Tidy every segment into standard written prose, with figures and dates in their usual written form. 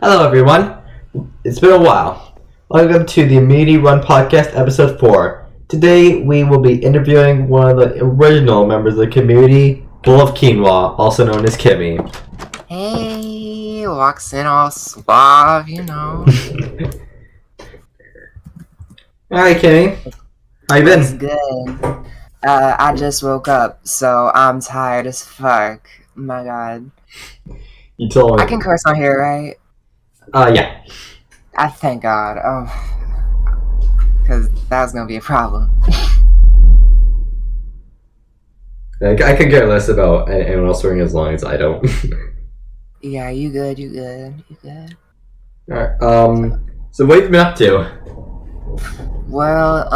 Hello, everyone. It's been a while. Welcome to the Immunity Run Podcast, Episode 4. Today, we will be interviewing one of the original members of the community, Bull of Quinoa, also known as Kimmi. Hey, walks in all suave, Alright, Kimmi. How you What's been? good? I just woke up, so I'm tired as fuck. My god. You told I me. can curse on here, right? Yeah. I thank God. Oh, because that was gonna be a problem. I could care less about anyone else swearing as long as I don't. Yeah, you good, you good, you good. Alright, so what have you been up to? Well,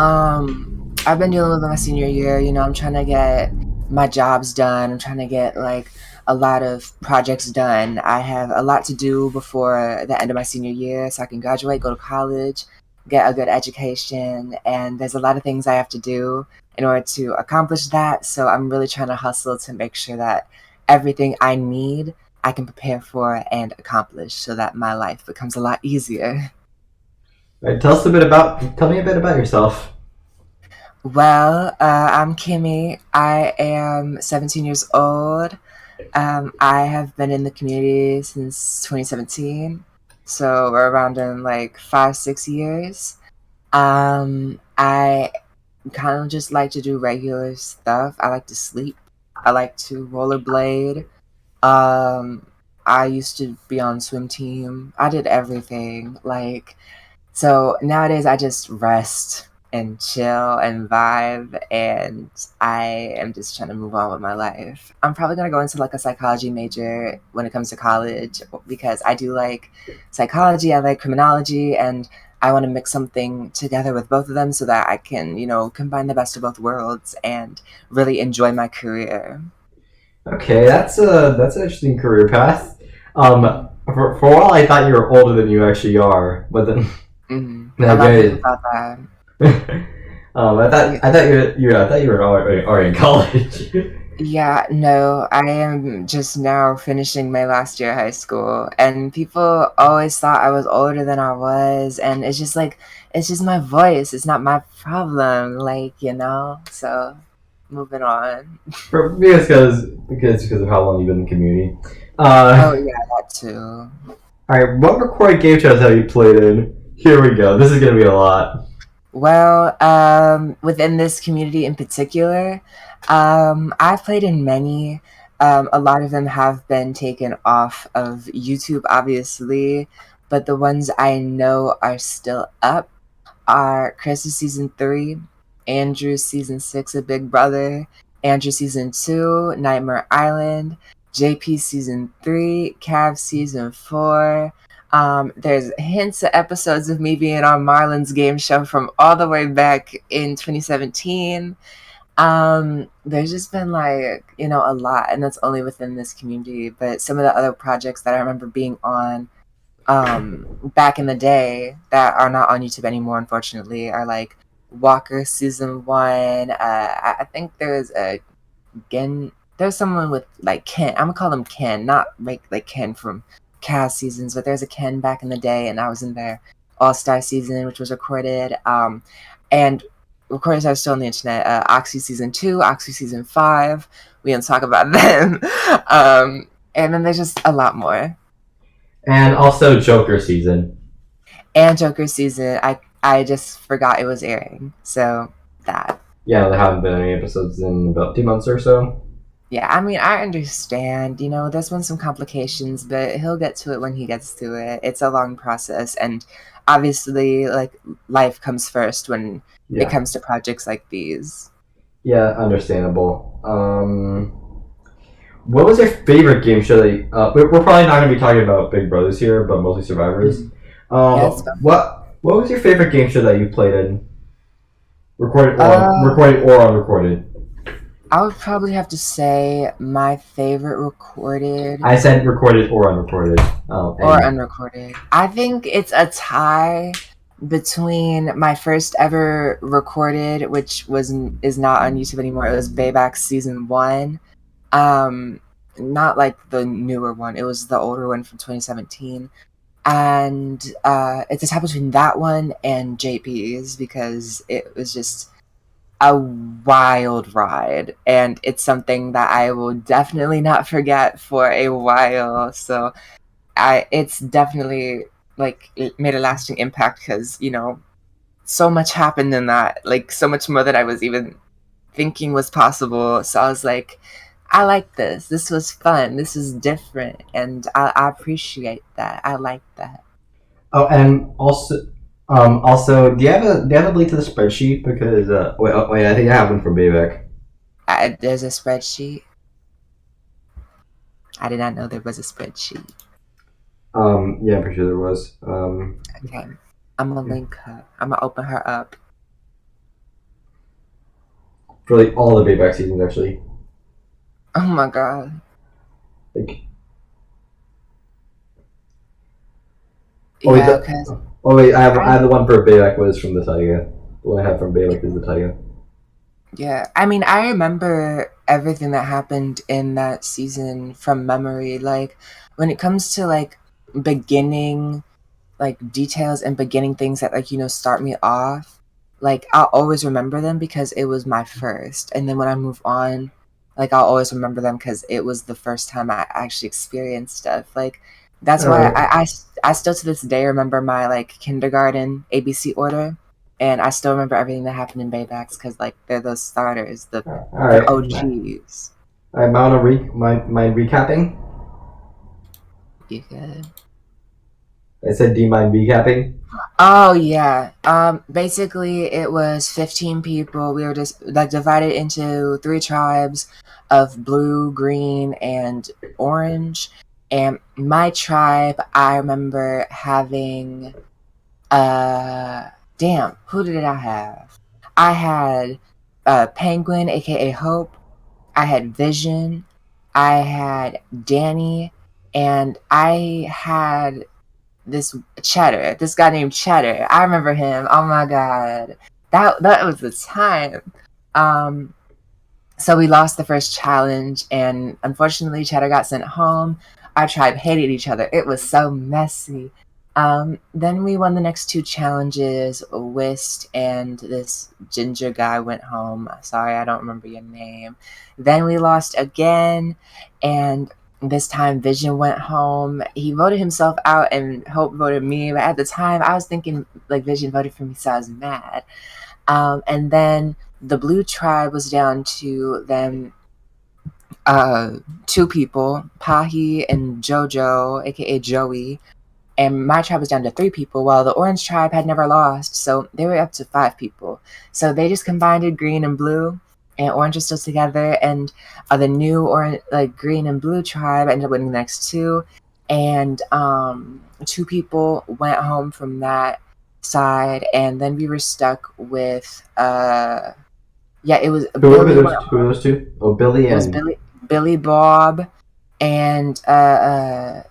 I've been dealing with my senior year. I'm trying to get my jobs done. I'm trying to get like a lot of projects done. I have a lot to do before the end of my senior year, so I can graduate, go to college, get a good education, and there's a lot of things I have to do in order to accomplish that. So I'm really trying to hustle to make sure that everything I need, I can prepare for and accomplish, so that my life becomes a lot easier. Alright, tell me a bit about yourself. Well, I'm Kimmy. I am 17 years old. I have been in the community since 2017, so we're around in like 5, 6 years. I kind of just like to do regular stuff. I like to sleep. I like to rollerblade. Um, I used to be on swim team. I did everything. So nowadays I just rest and chill and vibe, and I am just trying to move on with my life. I'm probably gonna go into like a psychology major when it comes to college because I do like psychology, I like criminology, and I want to mix something together with both of them so that I can, combine the best of both worlds and really enjoy my career. Okay, that's an interesting career path. For a while I thought you were older than you actually are, but then A I lot of get people it. thought that. I thought you were already in college. Yeah, no, I am just now finishing my last year of high school, and people always thought I was older than I was, and it's just my voice, it's not my problem, so moving on. Because of how long you've been in the community. Oh, yeah, that too. All right, what recorded game shows have you played in? Here we go. This is gonna be a lot. Well, within this community in particular, I've played in many. A lot of them have been taken off of YouTube, obviously, but the ones I know are still up are Chris's season 3, Andrew's season 6 of Big Brother, Andrew season 2, Nightmare Island, JP season 3, Cav season 4. There's hints of episodes of me being on Marlon's game show from all the way back in 2017. There's just been a lot, and that's only within this community. But some of the other projects that I remember being on back in the day that are not on YouTube anymore, unfortunately, are like Walker season 1. I think there's someone with like Ken. I'm gonna call him Ken, not like Ken from Cast seasons, but there's a Ken back in the day, and I was in their All Star season, which was recorded. And of course, I was still on the internet. Oxy season 2, Oxy season 5. We don't talk about them. And then there's just a lot more. And also Joker season. And Joker season, I just forgot it was airing. So that. Yeah, there haven't been any episodes in about 2 months or so. Yeah, I mean, I understand, there's been some complications, but he'll get to it when he gets to it. It's a long process, and obviously, like, life comes first when it Yeah, comes to projects like these. yeah, understandable. What was your favorite game show that we're probably not going to be talking about Big Brothers here, but mostly Survivors. Mhm. Yes. What was your favorite game show that you played in? Uh, Recorded or unrecorded? I would probably have to say my favorite recorded I said recorded or unrecorded. or And unrecorded. I think it's a tie between my first ever recorded, which is not on YouTube anymore. It was Bayback season 1. Um, Not like the newer one. It was the older one from 2017. and it's a tie between that one and JP's because it was just a wild ride, and it's something that I will definitely not forget for a while. So it's definitely like it made a lasting impact because so much happened in that, like so much more than I was even thinking was possible. So I was like, I like this. This was fun. This is different, and I appreciate that. I like that. Oh, and also, do you have a link to the spreadsheet? Because wait, I think I have one from Bayback. There's a spreadsheet. I did not know there was a spreadsheet. Yeah, I'm pretty sure there was. Okay, I'm gonna Yeah. link her. I'm gonna open her up. For like all the Bayback seasons, actually. Oh my god. Like, oh wait, Yeah, because I I have the one for Bayback was from the Taiga. The one I have from Bayback is the Taiga. yeah, I mean, I remember everything that happened in that season from memory. Like when it comes to like beginning like details and beginning things that like start me off, like I'll always remember them because it was my first, and then when I move on, like I'll always remember them because it was the first time I actually experienced stuff. Like that's All why right, I still to this day remember my like kindergarten ABC order, and I still remember everything that happened in Baybacks because like they're those starters, all the right. OGs. I'm on a my recapping. You could. I said, do you mind recapping? Oh yeah. Basically it was 15 people. We were just like divided into three tribes of blue, green, and orange. And my tribe, I remember having damn, who did I have? I had Penguin, aka Hope. I had Vision. I had Danny, and I had this guy named Cheddar. I remember him. Oh my god, that was the time. Um, so we lost the first challenge, and unfortunately, Cheddar got sent home. Our tribe hated each other. It was so messy. Then we won the next two challenges. Whist and this ginger guy went home. Sorry, I don't remember your name. Then we lost again, and this time Vision went home. He voted himself out, and Hope voted me. But at the time, I was thinking like Vision voted for me, so I was mad. And then the blue tribe was down to them two people, Pahi and Jojo, aka Joey, and my tribe was down to three people, while the orange tribe had never lost, so they were up to five people. So they just combined green and blue, and orange is still together, and the new orange, like green and blue tribe ended up winning the next two, and two people went home from that side, and then we were stuck with yeah, it was Billy went Who are home. those two? Oh, Billy It was and Billy Bob and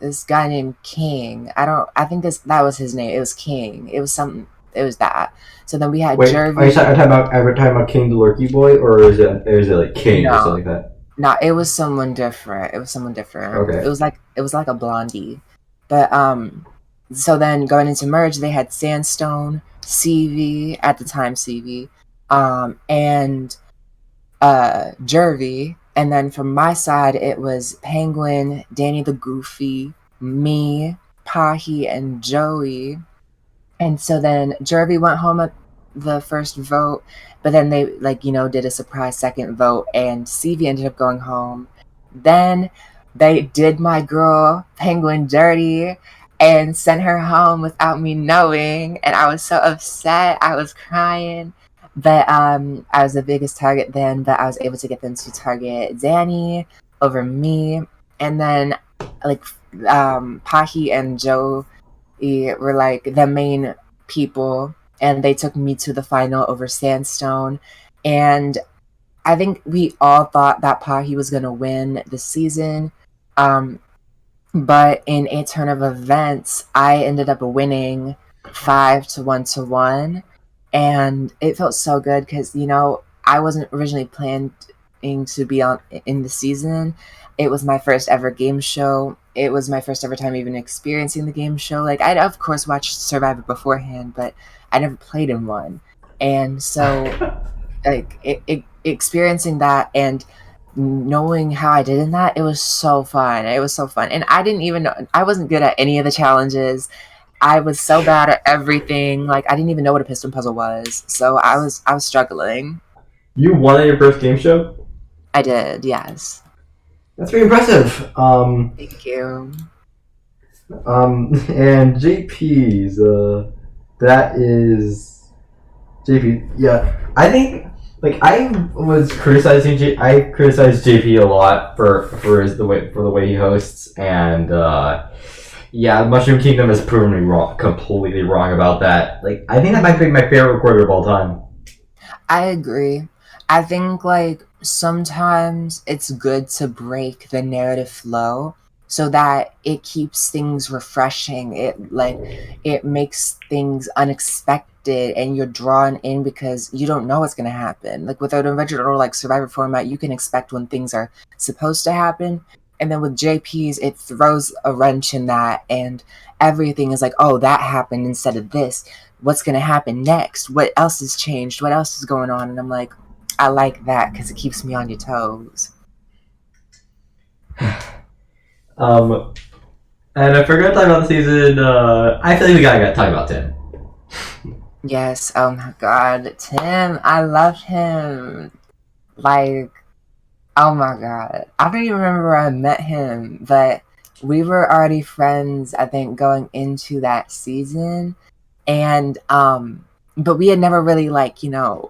this guy named King. I think that was his name. It was King. It was something. It was that. So then we had wait. Jervy. Are you talking about King the Lurky Boy, or is it like King or No, something like that? no, it was someone different. It was someone different. Okay. It was like a blondie. But so then going into merge, they had Sandstone, CV at the time, CV, and Jervy, and then from my side it was Penguin, Danny the Goofy, me, Pahi, and Joey. And so then Jervy went home at the first vote, but then they did a surprise second vote, and CV ended up going home. Then they did my girl Penguin dirty and sent her home without me knowing, and I was so upset. I was crying. But I was the biggest target then, but I was able to get them to target Danny over me. And then like Pahi and Joe were like the main people, and they took me to the final over Sandstone. And I think we all thought that Pahi was going to win the season. Um, but in a turn of events, I ended up winning 5 to 1 to 1. And it felt so good because, I wasn't originally planning to be on in the season. It was my first ever game show. it was my first ever time even experiencing the game show. Like, I'd of course watched Survivor beforehand, but I never played in one. And so, like, experiencing that and knowing how I did in that, it was so fun. It was so fun. And I didn't even know, I wasn't good at any of the challenges. I was so bad at everything. Like, I didn't even know what a piston puzzle was. So I was struggling. You won at your first game show? I did, yes. That's very impressive. Thank you. And JP's, that is JP. Yeah, I think like I criticized JP a lot for the way he hosts, and yeah, Mushroom Kingdom has proven me wrong, completely wrong about that. Like, I think that might be my favorite recorder of all time. I agree. I think like sometimes it's good to break the narrative flow so that it keeps things refreshing. It makes things unexpected and you're drawn in because you don't know what's going to happen. Like with an original like Survivor format, you can expect when things are supposed to happen. And then with JP's, it throws a wrench in that and everything is like, oh, that happened instead of this. What's going to happen next? What else has changed? What else is going on? And I'm like, I like that because it keeps me on your toes. um, and if we're gonna talk about the season, I feel like we gotta talk about Tim. Yes, oh my god, Tim, I love him. Like, oh my god. I don't even remember where I met him, but we were already friends, I think, going into that season. And but we had never really like,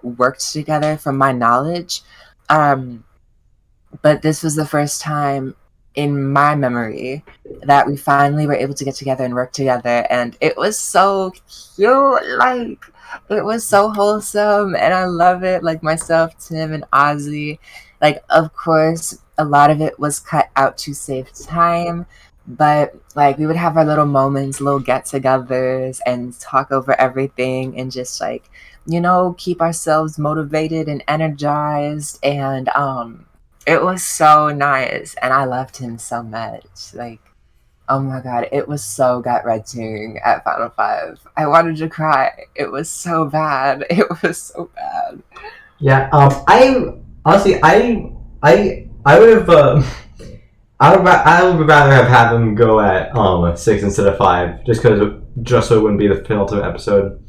worked together from my knowledge. But this was the first time in my memory that we finally were able to get together and work together, and it was so cute. Like, it was so wholesome and I love it. Like myself, Tim, and Ozzy, like, of course a lot of it was cut out to save time, but like we would have our little moments, little get-togethers, and talk over everything and just like, keep ourselves motivated and energized. And it was so nice and I loved him so much. Like, oh my god, it was so gut-wrenching at Final Five. I wanted to cry. It was so bad. It was so bad. Yeah. I honestly, I would have. I would rather have had them go at 6 instead of 5, just so it wouldn't be the penultimate episode.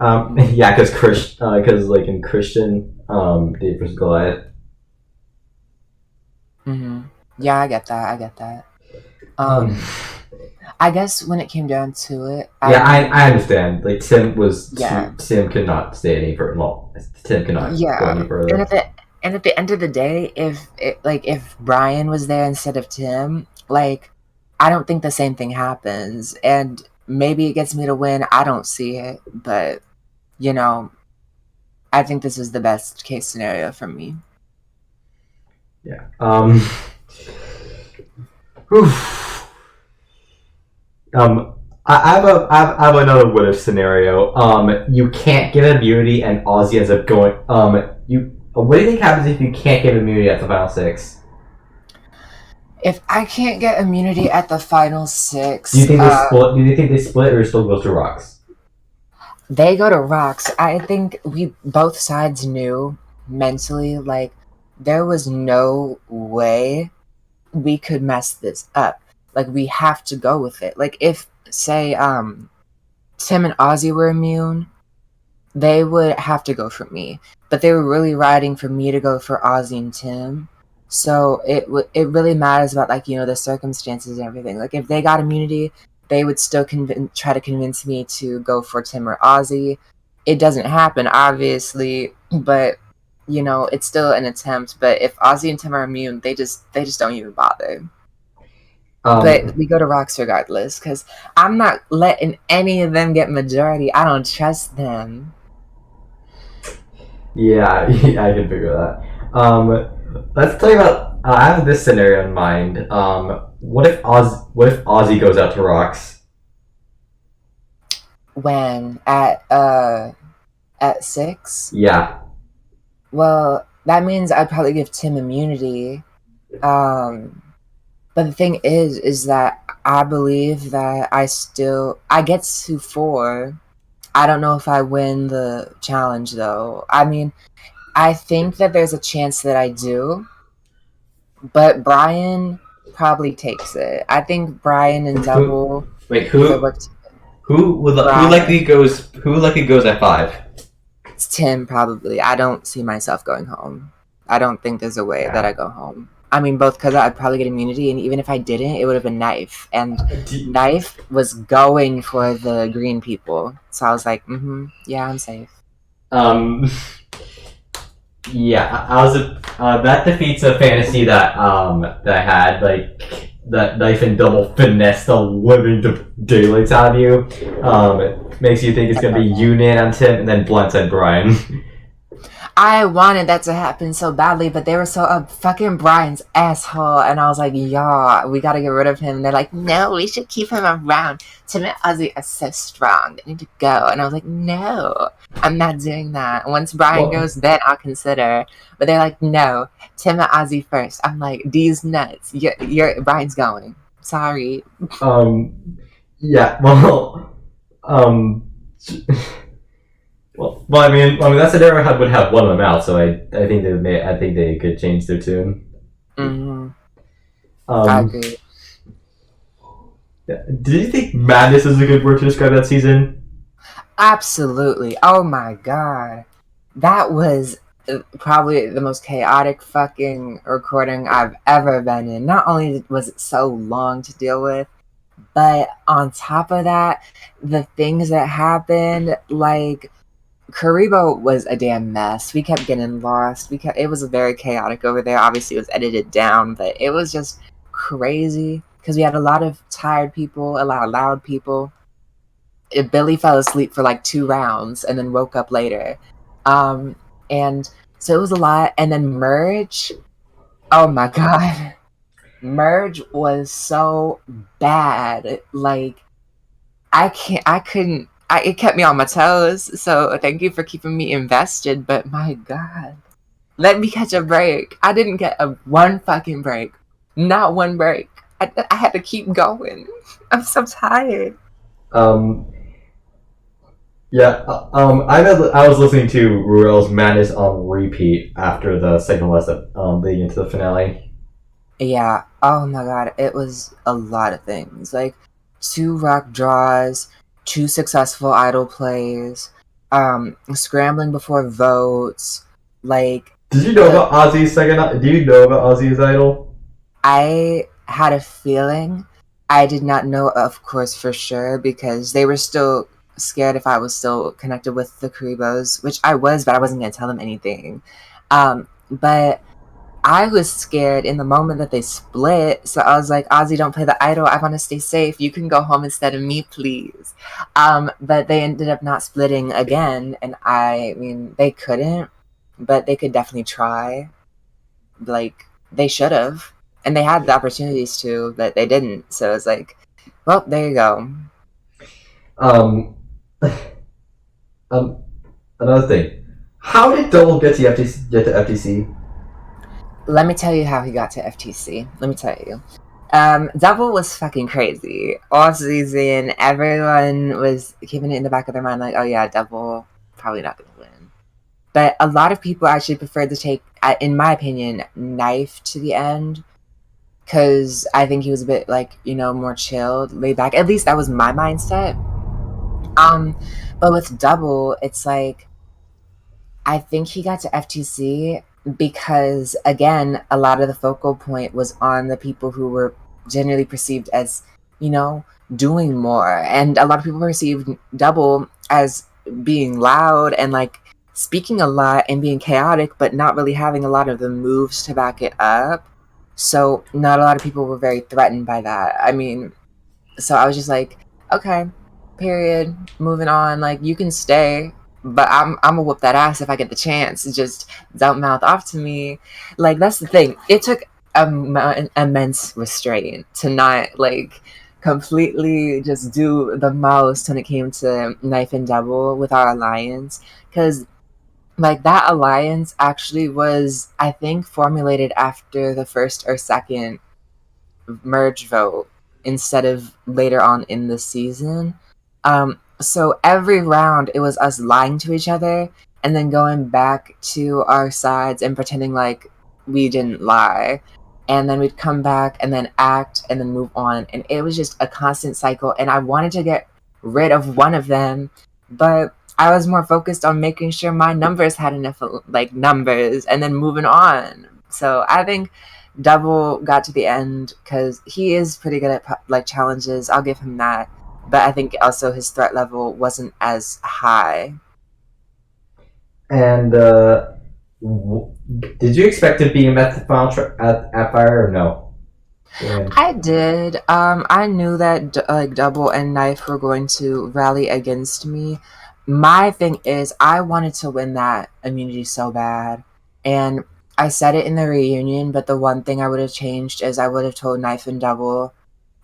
Yeah, because like in Christian, David versus Goliath. Yeah, I get that. I get that. I guess when it came down to it, I understand. Like Yeah. Tim could not stay any further. Well, Tim could not go any further. And at the end of the day, if Brian was there instead of Tim, like, I don't think the same thing happens. And maybe it gets me to win. I don't see it, but I think this is the best case scenario for me. Yeah. I have another what if scenario. You can't get immunity, and Ozzy ends up going. What do you think happens if you can't get immunity at the final 6? If I can't get immunity at the final 6, do you think they split? Do you think they split, or still goes to rocks? They go to rocks. I think we both sides knew mentally, like, there was no way we could mess this up. Like, we have to go with it. Like, if, say, Tim and Ozzy were immune, they would have to go for me. But they were really riding for me to go for Ozzy and Tim. So it really matters about, like, the circumstances and everything. Like, if they got immunity, they would still try to convince me to go for Tim or Ozzy. It doesn't happen, obviously, but it's still an attempt. But if Ozzy and Tim are immune, they just don't even bother. But we go to rocks regardless, because I'm not letting any of them get majority. I don't trust them. Yeah, I can figure that. Let's talk about. I have this scenario in mind. What if Ozzy goes out to rocks? When at 6? Yeah. Well, that means I'd probably give Tim immunity. But the thing is that I believe that I get to 4. I don't know if I win the challenge though. I mean, I think that there's a chance that I do, but Brian probably takes it. I think Brian and Who? Double Wait, could work. who Brian, likely goes at 5? it's Tim probably. I don't see myself going home. I don't think there's a way that Yeah. I go home. I mean, both because I'd probably get immunity, and even if I didn't, it would have been Knife. And Knife was going for the green people. So I was like, yeah, I'm safe. Um. Yeah, I was. That defeats a fantasy that I had, like that Knife and Double finesse the living daylights out of you. It makes you think it's gonna be Union on Tim and then Blindside Brian. I wanted that to happen so badly, but they were so fucking Brian's asshole, and I was like, "Yeah, we gotta get rid of him." And they're like, "No, we should keep him around. Tim and Ozzy are so strong; they need to go." And I was like, "No, I'm not doing that. Once Brian Well, goes, then I'll consider." But they're like, "No, Tim and Ozzy first." I'm like, "These nuts. You're Brian's going. Sorry." yeah. Um. Well, I mean, that scenario would have one of them out, so I think they could change their tune. Mm-hmm. I Um, agree. do you think madness is a good word to describe that season? Absolutely. Oh my god. That was probably the most chaotic fucking recording I've ever been in. Not only was it so long to deal with, but on top of that, the things that happened, like Karibo was a damn mess. We kept getting lost. It was very chaotic over there. Obviously, it was edited down, but it was just crazy because we had a lot of tired people, a lot of loud people. Billy fell asleep for like 2 rounds and then woke up later. Um, and so it was a lot. And then Merge, oh my god. Merge was so bad. Like, I couldn't, it kept me on my toes. So thank you for keeping me invested. But my god, let me catch a break. I didn't get one fucking break. Not one break. I had to keep going. I'm so tired. Um, yeah. I was listening to Ruel's Madness on repeat after the second lesson, leading into the finale. Yeah. Oh my god. It was a lot of things. Like 2 rock draws, 2 successful idol plays, scrambling before votes. Like Did you know about Ozzy's second? Do you know about Ozzy's idol? I had a feeling. I did not know, of course, for sure, because they were still scared if I was still connected with the Karibos, which I was, but I wasn't going to tell them anything. But I was scared in the moment that they split, so I was like, Ozzy, don't play the idol. I want to stay safe. You can go home instead of me, please. But they ended up not splitting again, and I mean, they couldn't, but they could definitely try. Like, they should have. And they had the opportunities to, but they didn't. So it's like, well, there you go. Um, another thing. How did Double get to FTC? Let me tell you how he got to FTC. Let me tell you. Double was fucking crazy. All season, everyone was keeping it in the back of their mind, like, oh yeah, Double probably not going to win. But a lot of people actually preferred to take, in my opinion, Knife to the end. Because I think he was a bit, like, more chilled, laid back. At least that was my mindset. But with Double, it's like, I think he got to FTC because, again, a lot of the focal point was on the people who were generally perceived as, doing more. And a lot of people perceived Double as being loud and, like, speaking a lot and being chaotic, but not really having a lot of the moves to back it up. So not a lot of people were very threatened by that. I mean, so I was just like, okay, period, moving on. Like, you can stay, but I'm gonna whoop that ass if I get the chance. Just don't mouth off to me. Like, that's the thing. It took immense restraint to not, like, completely just do the most when it came to Knife and Double with our alliance, because like that alliance actually was, I think, formulated after the first or second merge vote instead of later on in the season. So every round it was us lying to each other and then going back to our sides and pretending like we didn't lie. And then we'd come back and then act and then move on. And it was just a constant cycle. And I wanted to get rid of one of them, but I was more focused on making sure my numbers had enough like numbers and then moving on. So I think Double got to the end because he is pretty good at like challenges. I'll give him that, but I think also his threat level wasn't as high. And did you expect to be in that final at Fire or no? Yeah. I did. I knew that like Double and Knife were going to rally against me. My thing is, I wanted to win that immunity so bad, and I said it in the reunion. But the one thing I would have changed is I would have told Knife and Double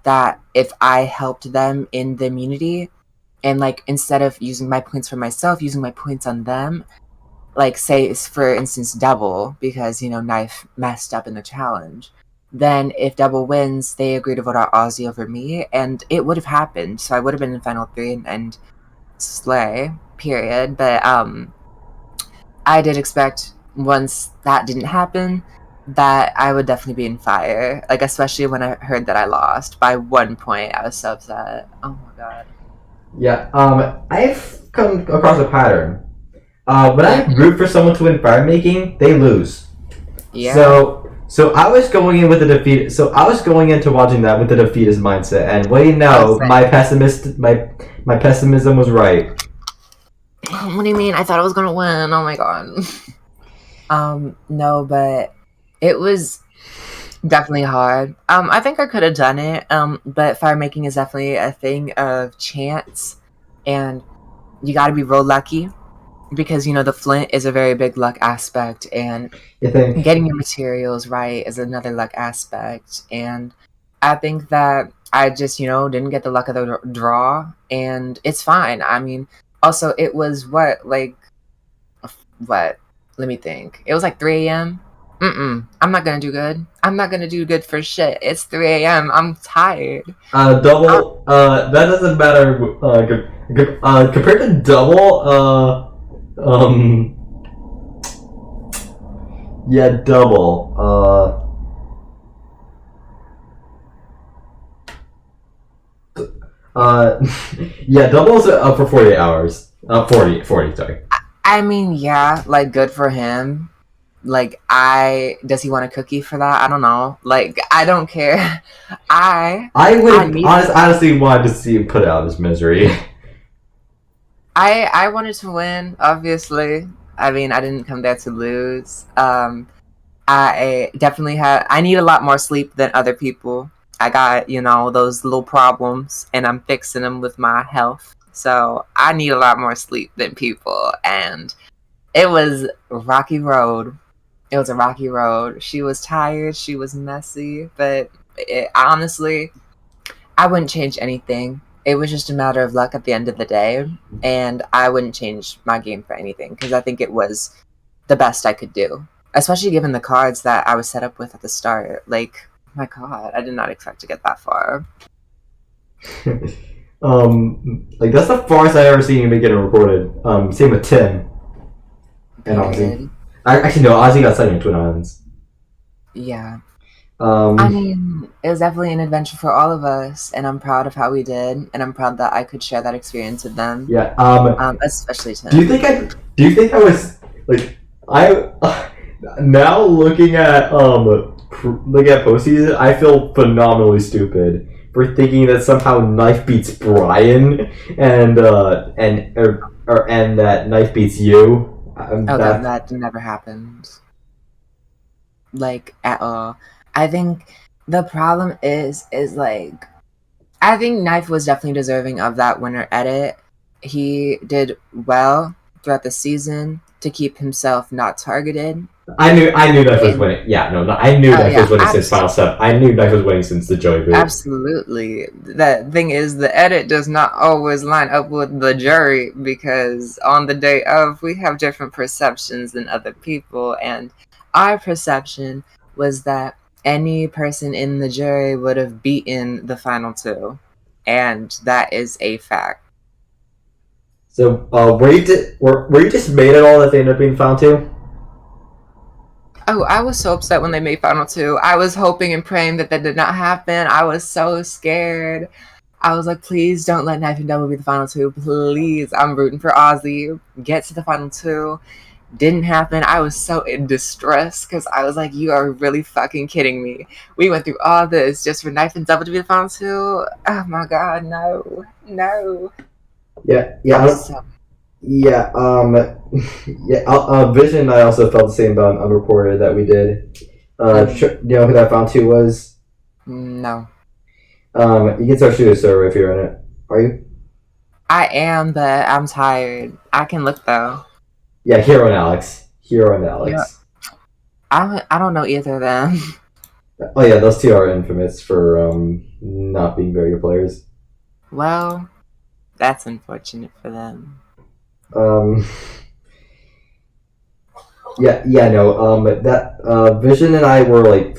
that if I helped them in the immunity, and like instead of using my points for myself, using my points on them, like say for instance Double, because Knife messed up in the challenge, then if Double wins they agree to vote out Ozzy over me and it would have happened, so I would have been in final 3 and slay, period. But I did expect once that didn't happen that I would definitely be in fire, like especially when I heard that I lost by 1 point. I was so upset. Oh my god. Yeah. I've come across a pattern. When I root for someone to win fire making, they lose. Yeah. So I was going in with the defeat. So I was going into watching that with the defeatist mindset, and what do you know, my pessimism was right. What do you mean? I thought I was gonna win. Oh my god. No, but it was definitely hard. I think I could have done it. But fire making is definitely a thing of chance, and you got to be real lucky because the flint is a very big luck aspect, and getting your materials right is another luck aspect. And I think that I just didn't get the luck of the draw, and it's fine. I mean, also it was what let me think. It was like 3 a.m. I'm not gonna do good. I'm not gonna do good for shit. It's 3 a.m. I'm tired. Double. That doesn't matter. Compared to Double. Yeah, Double. Yeah, Double's up for 48 hours. 40, sorry. I mean, yeah, like good for him. Like does he want a cookie for that? I don't know. Like I don't care. I would honestly wanted to see him put out of his misery. I wanted to win, obviously. I mean, I didn't come there to lose. I definitely I need a lot more sleep than other people. I got, those little problems and I'm fixing them with my health. So I need a lot more sleep than people, and it was a rocky road. It was a rocky road. She was tired. She was messy, but honestly, I wouldn't change anything. It was just a matter of luck at the end of the day, and I wouldn't change my game for anything because I think it was the best I could do, especially given the cards that I was set up with at the start. Like, my god, I did not expect to get that far. Like that's the farthest I've ever seen him get it recorded. Same with Tim and Ozzy. Actually, no, Ozzy got second in Twin Islands. Yeah. I mean, it was definitely an adventure for all of us, and I'm proud of how we did, and I'm proud that I could share that experience with them. Yeah. Especially Tim. Do you think I was like now looking at postseason, I feel phenomenally stupid for thinking that somehow Knife beats Brian and that Knife beats you. That never happened. Like at all. I think the problem is like I think Knife was definitely deserving of that winner edit. He did well throughout the season to keep himself not targeted. I knew Knife was winning. Yeah, no, I knew Knife was winning since Final Step. I knew Knife was winning since the Joey boot. Absolutely. The thing is, the edit does not always line up with the jury because on the day of, we have different perceptions than other people, and our perception was that any person in the jury would have beaten the final two, and that is a fact. So, were you just made at all that they ended up being found too? Oh, I was so upset when they made final two. I was hoping and praying that did not happen. I was so scared. I was like, please don't let Knife and Double be the final two. Please. I'm rooting for Ozzy. Get to the final two. Didn't happen. I was so in distress because I was like, you are really fucking kidding me. We went through all this just for Knife and Double to be the final two. Oh my god, no. No. Yeah, I yeah, was so yeah. Yeah. Vision and I also felt the same about Unreported that we did. You know who that found two was? no. You can start shooting a server if you're in it. Are you? I am, but I'm tired. I can look though. Yeah, Hero and Alex. Hero and Yeah. Alex. I don't know either of them. Oh yeah, those two are infamous for not being very good players. Well, that's unfortunate for them. Um, yeah, no. That Vision and I were like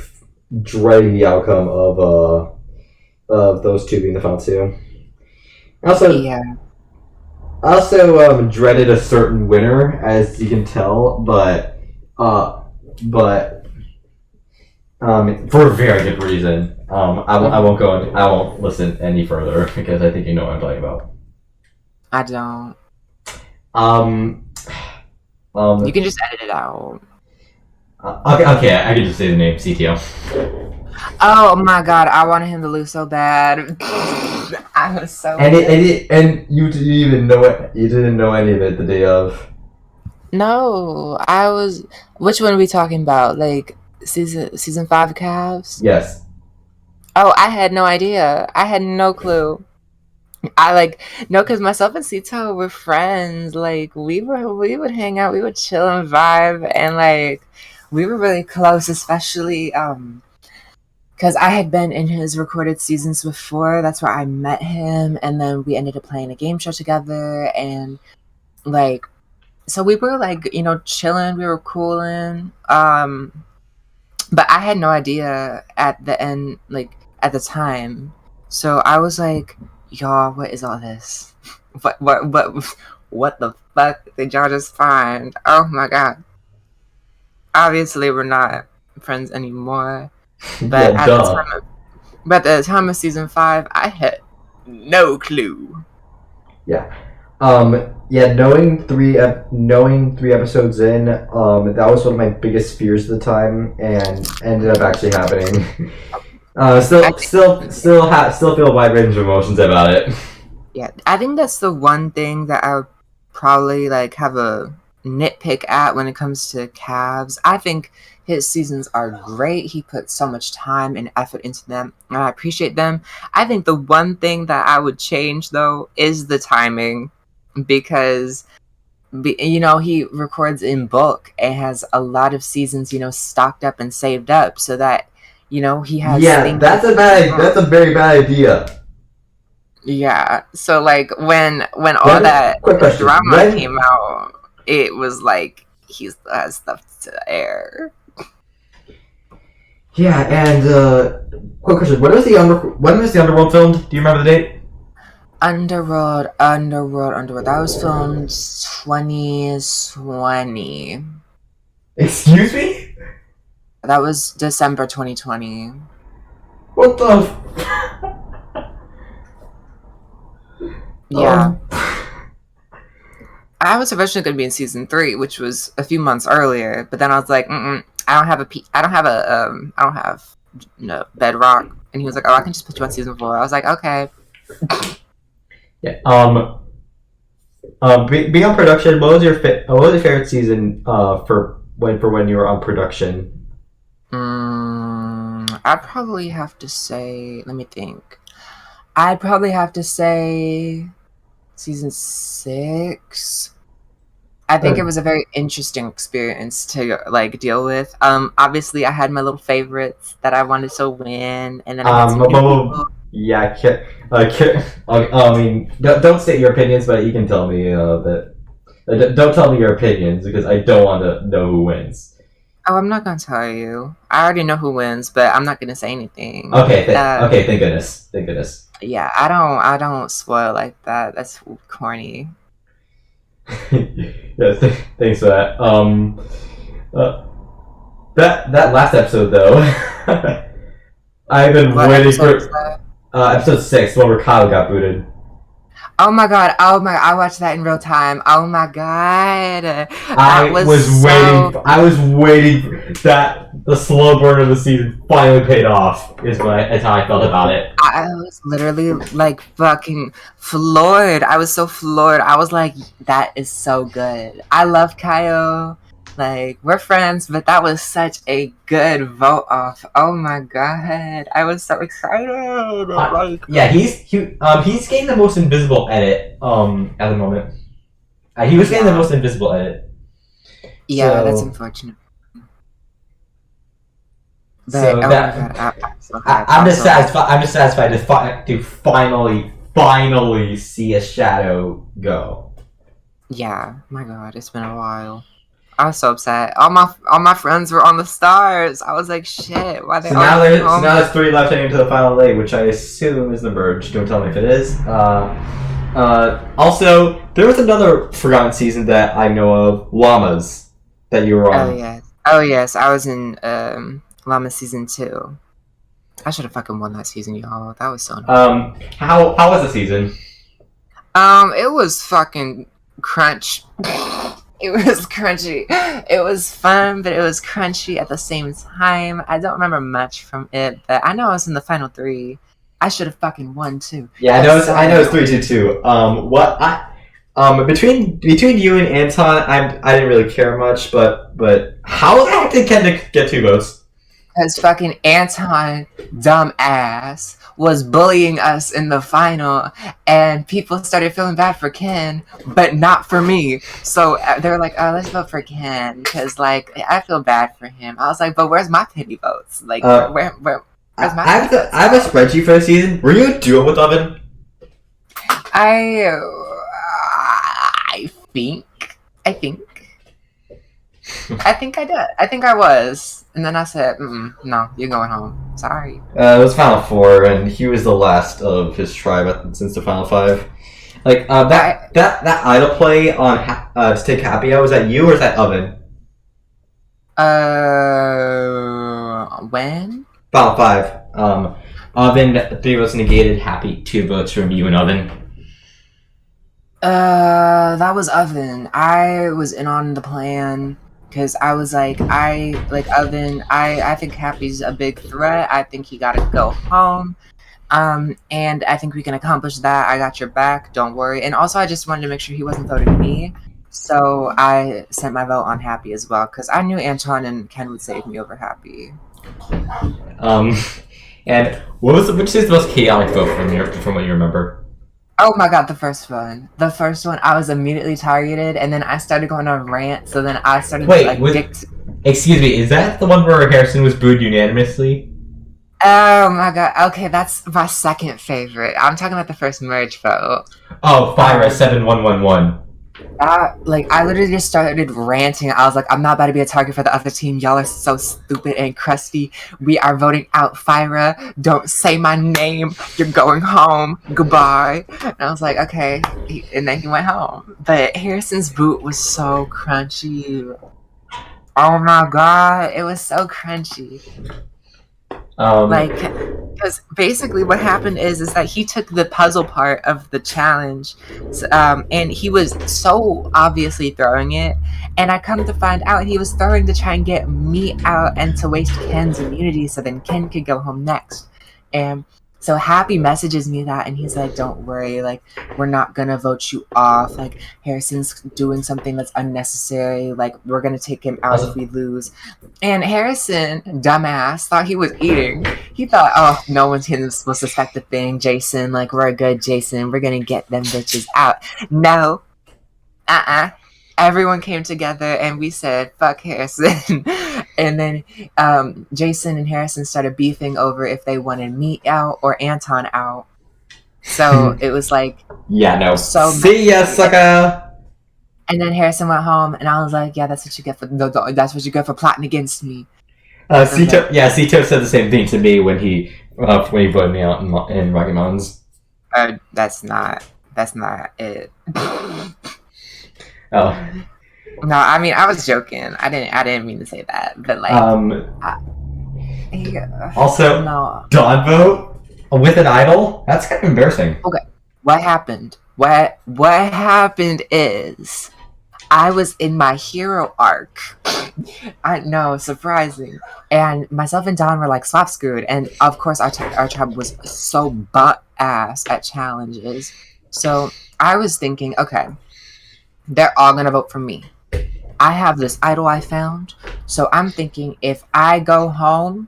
dreading the outcome of those two being the final two. Also, Yeah. I also dreaded a certain winner, as you can tell, but for a very good reason. I won't go. I won't listen any further because I think you know what I'm talking about. I don't. Um, You can just edit it out. okay, I can just say the name CTO. Oh my god, I wanted him to lose so bad. I was so And you didn't even know it. You didn't know any of it the day of. No, I was. Which one are we talking about? Like season 5 Cavs? Yes. Oh, I had no idea. I had no clue. I like no, because myself and Sito were friends. Like we would hang out, we would chill and vibe, and like we were really close, especially because I had been in his recorded seasons before. That's where I met him, and then we ended up playing a game show together, and like so we were like chilling, we were cooling. But I had no idea at the end, like at the time. So I was like, y'all, what is all this? What the fuck did y'all just find? Oh my god. Obviously we're not friends anymore. But Well, at duh. the time of season 5, I had no clue. Yeah. Yeah. Knowing three episodes in, that was one of my biggest fears at the time, and ended up actually happening. Still feel a wide range of emotions about it. Yeah, I think that's the one thing that I would probably like have a nitpick at when it comes to Cavs. I think his seasons are great. He put so much time and effort into them, and I appreciate them. I think the one thing that I would change though is the timing, because he records in bulk and has a lot of seasons stocked up and saved up so that he has Yeah, things. that's a very bad idea. Yeah. So like when all that Quick question. drama came out, it was like he still has stuff to air. Yeah, and quick question. When was the Underworld filmed? Do you remember the date? Underworld. That was filmed 2020. Excuse me? That was December 2020. What the? Yeah. I was originally going to be in season 3, which was a few months earlier, but then I was like, I don't have Bedrock, and he was like, oh, I can just put you on season 4. I was like, okay. Yeah. Being on production, what was your favorite season for when you were on production? I'd probably have to say. Let me think. I'd probably have to say season 6. I think it was a very interesting experience to like deal with. Obviously, I had my little favorites that I wanted to win, and then I had some new people. Yeah, I mean, don't state your opinions, but you can tell me that. Don't tell me your opinions because I don't want to know who wins. Oh, I'm not gonna tell you. I already know who wins, but I'm not gonna say anything. Okay, thank goodness, thank goodness. Yeah, I don't spoil like that. That's corny. Yes, thanks for that. Uh, that last episode though, I've been What waiting episode was for that? episode 6, the one where Kyle got booted. Oh my god! Oh my! I watched that in real time. Oh my god! That I was was so. waiting. I was waiting that the slow burn of the season finally paid off. Is how I felt about it. I was literally like fucking floored. I was so floored. I was like, that is so good. I love Kyle. Like, we're friends, but that was such a good vote off. Oh my god. I was so excited. Like, Yeah, he's getting the most invisible edit at the moment. He was getting the yeah. most invisible edit. Yeah, that's So unfortunate. But so oh my that god, I'm so hyped. I'm I'm just so hyped. satisfied. I'm just satisfied to finally see a shadow go. Yeah, my god, it's been a while. I was so upset. All my friends were on the stars. I was like, shit, why they So all now came there's so home? now there's 3 left heading into the final 8, which I assume is the merge. Don't tell me if it is. Also, there was another forgotten season that I know of, Llamas, that you were Oh on. yes. Oh yes. I was in Llama season 2. I should have fucking won that season, y'all. That was so annoying. How was the season? It was fucking crunch. It was crunchy. It was fun, but it was crunchy at the same time. I don't remember much from it, but I know I was in the final 3. I should have fucking won too. Yeah, That's so I know it's annoying. 3-2-2. What I between you and Anton, I didn't really care much, but how did Ken get 2 votes? Because fucking Anton, dumbass, was bullying us in the final, and people started feeling bad for Ken, but not for me. So they were like, "Oh, let's vote for Ken," because like I feel bad for him. I was like, "But where's my pity votes? Like, Uh, where's my pity votes?" I have a spreadsheet for the season. Were you a duo with Oven? I, I think, I think. I think I did. I think I was. And then I said, no, you're going home. Sorry. It was Final Four, and he was the last of his tribe since the Final Five. Like that idol play on to take Happy Hour, was that you or is that Oven? When? Final Five. Oven 3 votes negated. Happy 2 votes from you and Oven. That was Oven. I was in on the plan because I was like, I like Oven. I think Happy's a big threat. I think he gotta go home. And I think we can accomplish that. I got your back. Don't worry. And also, I just wanted to make sure he wasn't voting me. So I sent my vote on Happy as well because I knew Anton and Ken would save me over Happy. Um, and which is the most chaotic vote from what you remember? Oh my god, the first one. The first one, I was immediately targeted, and then I started going on rant. So then I started Excuse me, is that the one where Harrison was booed unanimously? Oh my god. Okay, that's my second favorite. I'm talking about the first merge vote. Oh, Fire 7111. I literally just started ranting. I was like, I'm not about to be a target for the other team. Y'all are so stupid and crusty. We are voting out Fyra. Don't say my name. You're going home. Goodbye. And I was like, okay. And then he went home. But Harrison's boot was so crunchy. Oh my god. It was so crunchy. Because basically what happened is that he took the puzzle part of the challenge, and he was so obviously throwing it, and I come to find out he was throwing to try and get me out and to waste Ken's immunity so then Ken could go home next. And so Happy messages me that, and he's like, don't worry, like, we're not gonna vote you off, like, Harrison's doing something that's unnecessary, like, we're gonna take him out if we lose. And Harrison, dumbass, thought he was eating. He thought, oh, no one's supposed to suspect a thing, Jason, like, we're good, Jason, we're gonna get them bitches out. No. Everyone came together and we said, fuck Harrison. And then Jason and Harrison started beefing over if they wanted me out or Anton out. So it was like, yeah, no. So see ya, sucker. And then Harrison went home, and I was like, "Yeah, that's what you get for that's what you get for plotting against me." Cito said the same thing to me when he voted me out in Rocky Mountains. That's not it. Oh. No, I mean I was joking. I didn't mean to say that, but like, also, no. Dawn vote with an idol. That's kind of embarrassing. Okay, what happened? What happened is I was in my hero arc. I know, surprising. And myself and Don were like slap screwed, and of course our tribe was so butt ass at challenges. So I was thinking, okay, they're all gonna vote for me. I have this idol I found, so I'm thinking if I go home,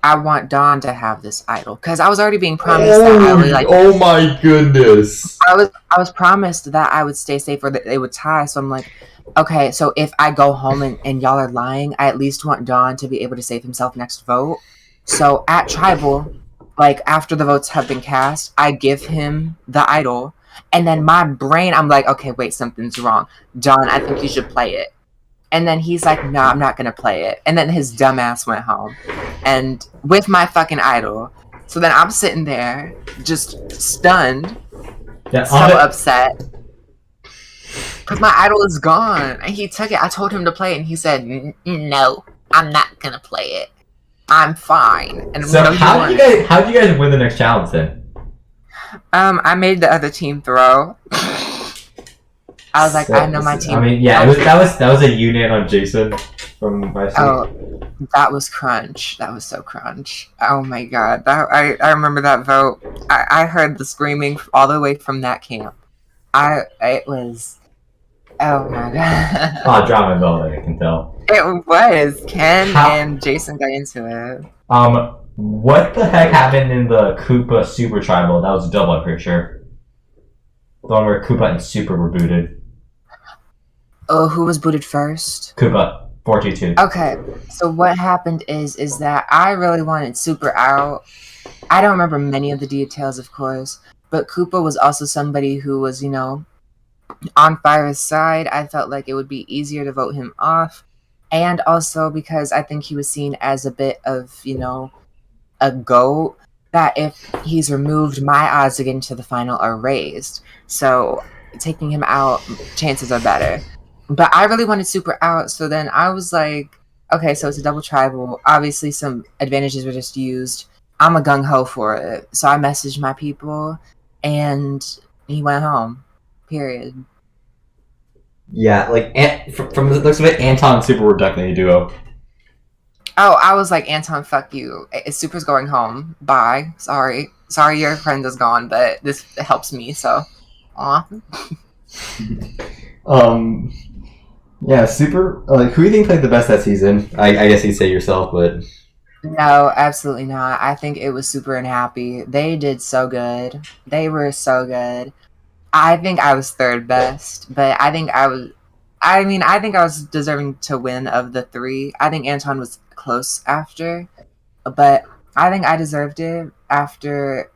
I want Dawn to have this idol because I was already being promised that I would like. Oh my goodness! I was promised that I would stay safe or that they would tie. So I'm like, okay, so if I go home and y'all are lying, I at least want Dawn to be able to save himself next vote. So at tribal, like after the votes have been cast, I give him the idol, and then my brain, I'm like, okay, wait, something's wrong. Dawn, I think you should play it. And then he's like, no, I'm not gonna play it. And then his dumbass went home, and with my fucking idol. So then I'm sitting there, just stunned, so upset, because my idol is gone. And he took it. I told him to play it, and he said, no, I'm not gonna play it. I'm fine. And so how did you guys win the next challenge then? I made the other team throw. I was like, I know my team. I mean, yeah, that was a unit on Jason from my team. Oh, that was crunch. That was so crunch. Oh my god, I remember that vote. I heard the screaming all the way from that camp. It was. Oh my god. Oh, drama building, I can tell. It was. Ken and Jason got into it. What the heck happened in the Koopa Super Tribal? That was a double, I'm pretty sure. The one where Koopa and Super were booted. Oh, who was booted first? Koopa, 422. Okay, so what happened is that I really wanted Super out. I don't remember many of the details, of course, but Koopa was also somebody who was, on Fire's side. I felt like it would be easier to vote him off, and also because I think he was seen as a bit of, a GOAT, that if he's removed, my odds to get into the final are raised. So taking him out, chances are better. But I really wanted Super out, so then I was like, okay, so it's a double tribal. Obviously, some advantages were just used. I'm a gung-ho for it. So I messaged my people, and he went home. Period. Yeah, like, from the looks of it, Anton and Super were definitely a duo. Oh, I was like, Anton, fuck you. Super's going home. Bye. Sorry, your friend is gone, but this helps me, so. Aw. Yeah, Super. Like, who do you think played the best that season? I guess you'd say yourself, but no, absolutely not. I think it was Super and Happy. They did so good. They were so good. I think I was third best, but I think I was. I mean, I think I was deserving to win of the three. I think Anton was close after, but I think I deserved it after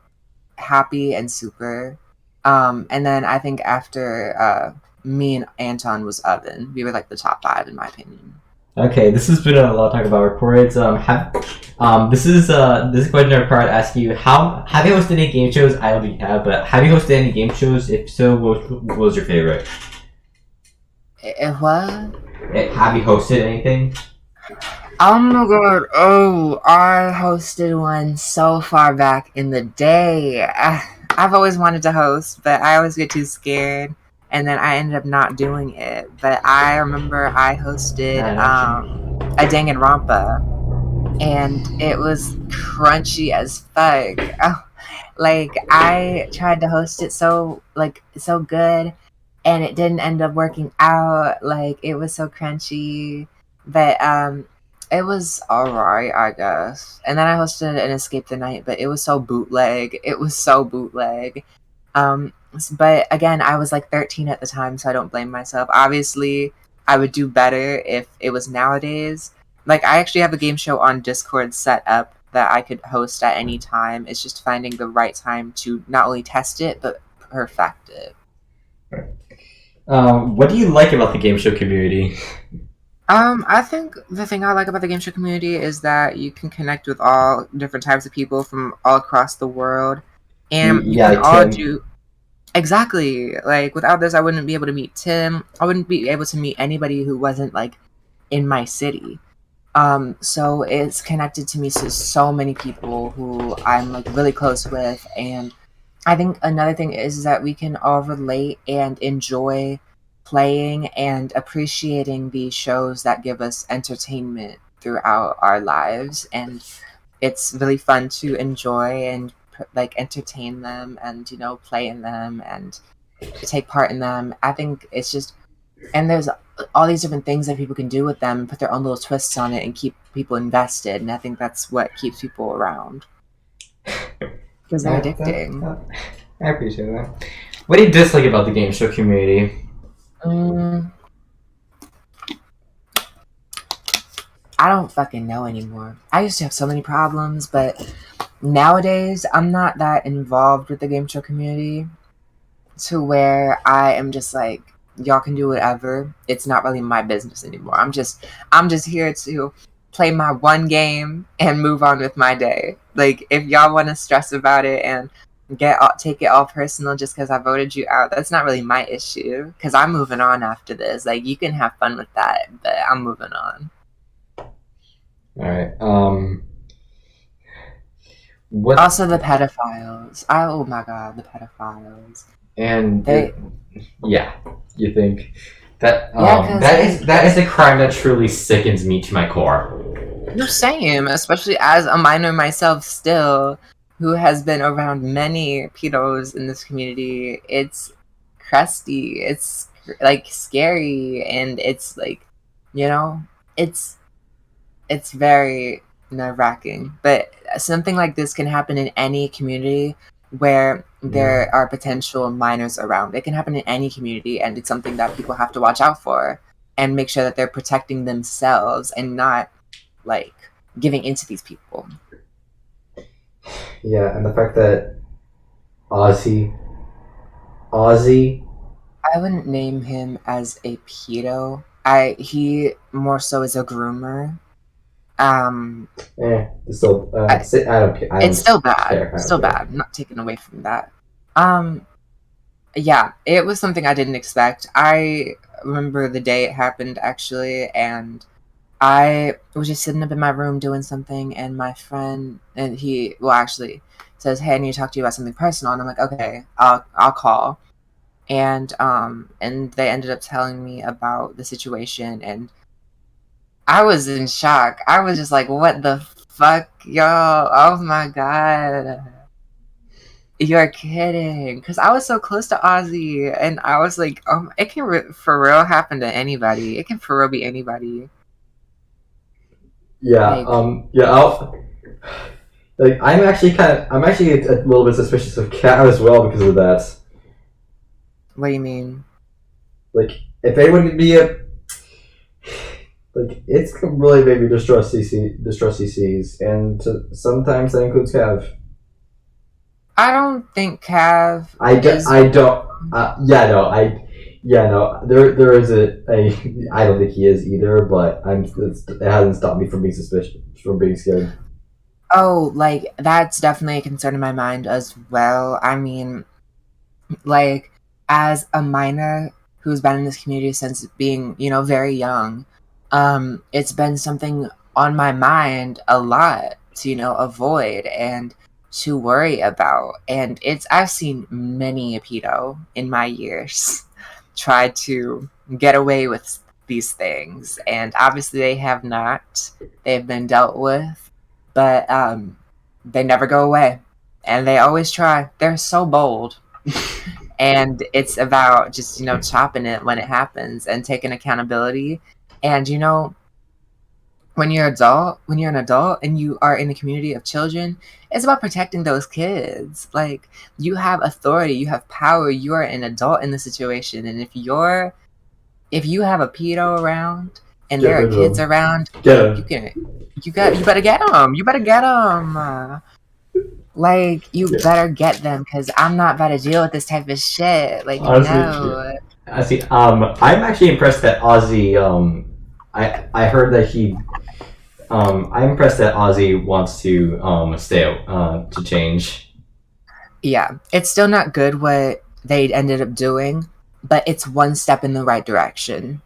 Happy and Super. And then I think after me and Anton was Oven. We were like the top 5 in my opinion. Okay, this has been a lot of talk about reports. This is a question I'm required to ask you. Have you hosted any game shows? I don't think you have, but have you hosted any game shows? If so, what was your favorite? What? Have you hosted anything? Oh my god! Oh, I hosted one so far back in the day. I've always wanted to host, but I always get too scared, and then I ended up not doing it. But I remember I hosted a Danganronpa, and it was crunchy as fuck. Like I tried to host it so good, and it didn't end up working out. Like it was so crunchy, but it was alright, I guess. And then I hosted an Escape the Night, but it was so bootleg. But again, I was like 13 at the time, so I don't blame myself. Obviously, I would do better if it was nowadays. Like, I actually have a game show on Discord set up that I could host at any time. It's just finding the right time to not only test it, but perfect it. What do you like about the game show community? I think the thing I like about the game show community is that you can connect with all different types of people from all across the world, and you Yeah, can like all Tim. do exactly like without this, I wouldn't be able to meet Tim. I wouldn't be able to meet anybody who wasn't like in my city. So it's connected to me to so many people who I'm like really close with, and I think another thing is that we can all relate and enjoy playing and appreciating these shows that give us entertainment throughout our lives, and it's really fun to enjoy and like entertain them and play in them and take part in them. I think it's just and there's all these different things that people can do with them, put their own little twists on it, and keep people invested. And I think that's what keeps people around because they're addicting. I appreciate that. What do you dislike about the game show community? Mm, I don't fucking know anymore. I used to have so many problems, but nowadays I'm not that involved with the game show community to where I am just like, y'all can do whatever. It's not really my business anymore. I'm just here to play my one game and move on with my day. Like if y'all want to stress about it and take it all personal just because I voted you out, that's not really my issue because I'm moving on after this. Like you can have fun with that, but I'm moving on. All right. What Also the pedophiles. Oh my god, the pedophiles. and They yeah, you think that yeah, because that is a crime that truly sickens me to my core. no, same, especially as a minor myself still, who has been around many pedos in this community. It's crusty, it's like scary, and it's like, you know, it's it's very nerve-wracking. But something like this can happen in any community where Yeah. there are potential minors around. It can happen in any community, and it's something that people have to watch out for and make sure that they're protecting themselves and not like giving into these people. Yeah, and the fact that Ozzy, Ozzy, I wouldn't name him as a pedo. He more so is a groomer. Um, still, I, I it's don't still bad, care. I don't still care. bad. Not taken away from that. Um, yeah, it was something I didn't expect. I remember the day it happened actually, and I was just sitting up in my room doing something, and my friend, and he, well, actually says, "Hey, I need to talk to you about something personal." And I'm like, "Okay, I'll call." And they ended up telling me about the situation, and I was in shock. I was just like, "What the fuck, y'all? Oh my god." You're kidding. Because I was so close to Ozzy, and I was like, it can for real happen to anybody. It can for real be anybody. Yeah. Like, Yeah. I'm actually a little bit suspicious of Cat as well because of that. what do you mean? Like, if anyone could be a like, it's really made me distrust CCs, and sometimes that includes Cav. I don't think Cav is. I don't. Yeah, no, yeah, no. There is a. I don't think he is either, but it hasn't stopped me from being suspicious, from being scared. Oh, like, that's definitely a concern in my mind as well. I mean, like, as a minor who's been in this community since being, very young, it's been something on my mind a lot to, avoid and to worry about. And I've seen many a pedo in my years try to get away with these things. And obviously they have not. They've been dealt with, but they never go away. And they always try. They're so bold. And it's about just chopping it when it happens and taking accountability. And when you're an adult and you are in a community of children, it's about protecting those kids. Like, you have authority, you have power, you are an adult in the situation. And if you have a pedo around and Get there are rid of kids him. around, Get you him. can you better get them. You better get them. Like, you Yeah. better get them, because I'm not about to deal with this type of shit. Like, Honestly, no. I see. I'm actually impressed that Ozzy. I heard that he. I'm impressed that Ozzy wants to stay to change. Yeah, it's still not good what they ended up doing, but it's one step in the right direction.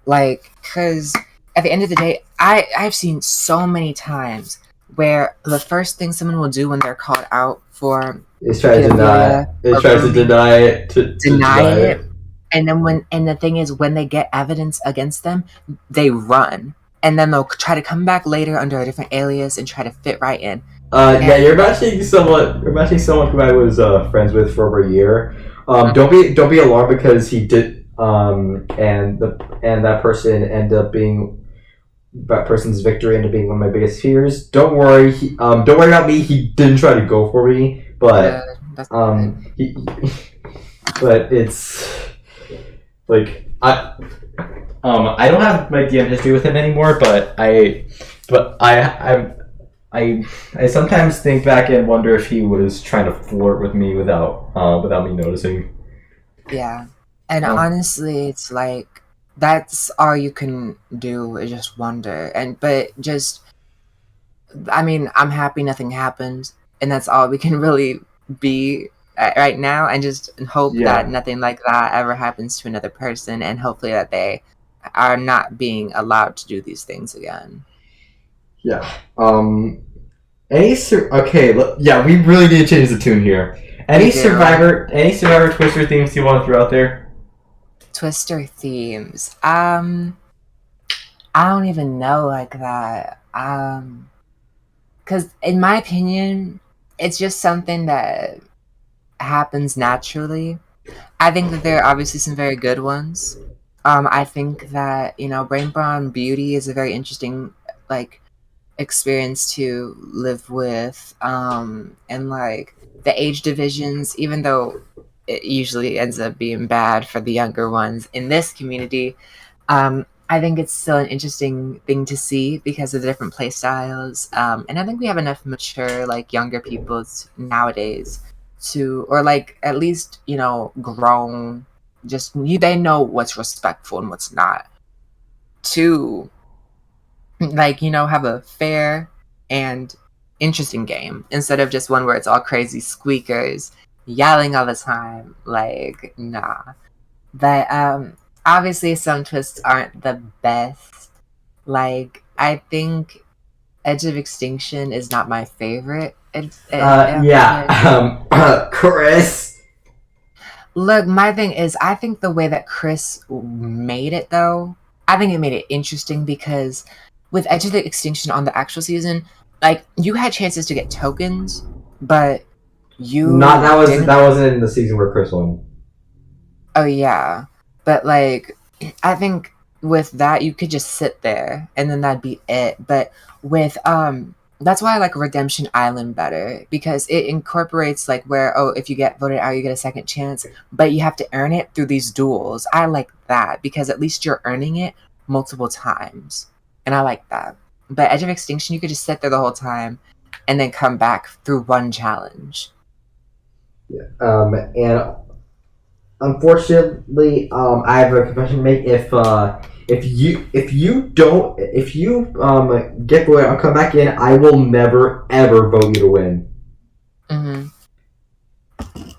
Like, because at the end of the day, I've seen so many times where the first thing someone will do when they're called out for He's trying to deny. pedophilia He or tries to grooming, deny it. To deny deny it, it. and then and the thing is, when they get evidence against them, they run, and then they'll try to come back later under a different alias and try to fit right in. Yeah, And You're mentioning someone who I was friends with for over a year. Don't be alarmed because he did. And that person ended up being that person's victory ended up being one of my biggest fears. Don't worry. Don't worry about me. He didn't try to go for me, good, but that's good. he, but it's like I don't have my DM history with him anymore, but I sometimes think back and wonder if he was trying to flirt with me without me noticing. Yeah. And Um, honestly, it's like that's all you can do is just wonder. And but just I mean, I'm happy nothing happened, and that's all we can really be right now, and just hope that yeah, nothing like that ever happens to another person, and hopefully that they are not being allowed to do these things again. yeah. Okay, yeah, we really need to change the tune here. We do. Any Survivor Twister themes you want to throw out there? Twister themes. I don't even know like that. Because in my opinion, it's just something that happens naturally. I think that there are obviously some very good ones. I think that Brain Brawn Beauty is a very interesting like experience to live with, and like the age divisions, even though it usually ends up being bad for the younger ones in this community. I think it's still an interesting thing to see because of the different play styles. And I think we have enough mature, like younger people nowadays or like at least, grown, they know what's respectful and what's not, to like, have a fair and interesting game instead of just one where it's all crazy squeakers yelling all the time. Like, nah. But obviously some twists aren't the best. Like, I think Edge of Extinction is not my favorite. Chris. Look, my thing is, I think the way that Chris made it, though, I think it made it interesting because with Edge of the Extinction on the actual season, like, you had chances to get tokens, but Not you didn't. that wasn't in the season where Chris won. Oh yeah, but like I think with that you could just sit there and then that'd be it. But with that's why I like Redemption Island better because it incorporates like where if you get voted out you get a second chance, but you have to earn it through these duels. I like that because at least you're earning it multiple times, and I like that. But Edge of Extinction you could just sit there the whole time and then come back through one challenge. And unfortunately, I have a confession to make. If you get voted and come back in, I will never ever vote you to win. Mm-hmm.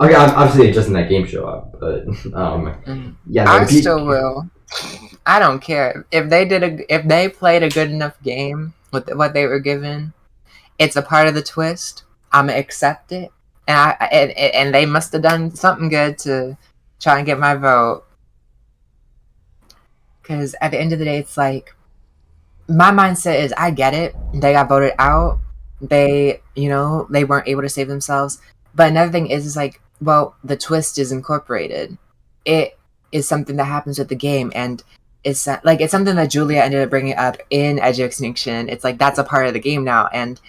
Okay, obviously just in that game show, but Mm-hmm. yeah, no. I If you still will. I don't care if they played a good enough game with what they were given. It's a part of the twist. I'm gonna accept it, and they must have done something good to try and get my vote. Because at the end of the day, it's like my mindset is I get it. They got voted out. They weren't able to save themselves. But another thing is like, well, the twist is incorporated. It is something that happens with the game, and it's something that Julia ended up bringing up in Edge of Extinction. It's like that's a part of the game now, and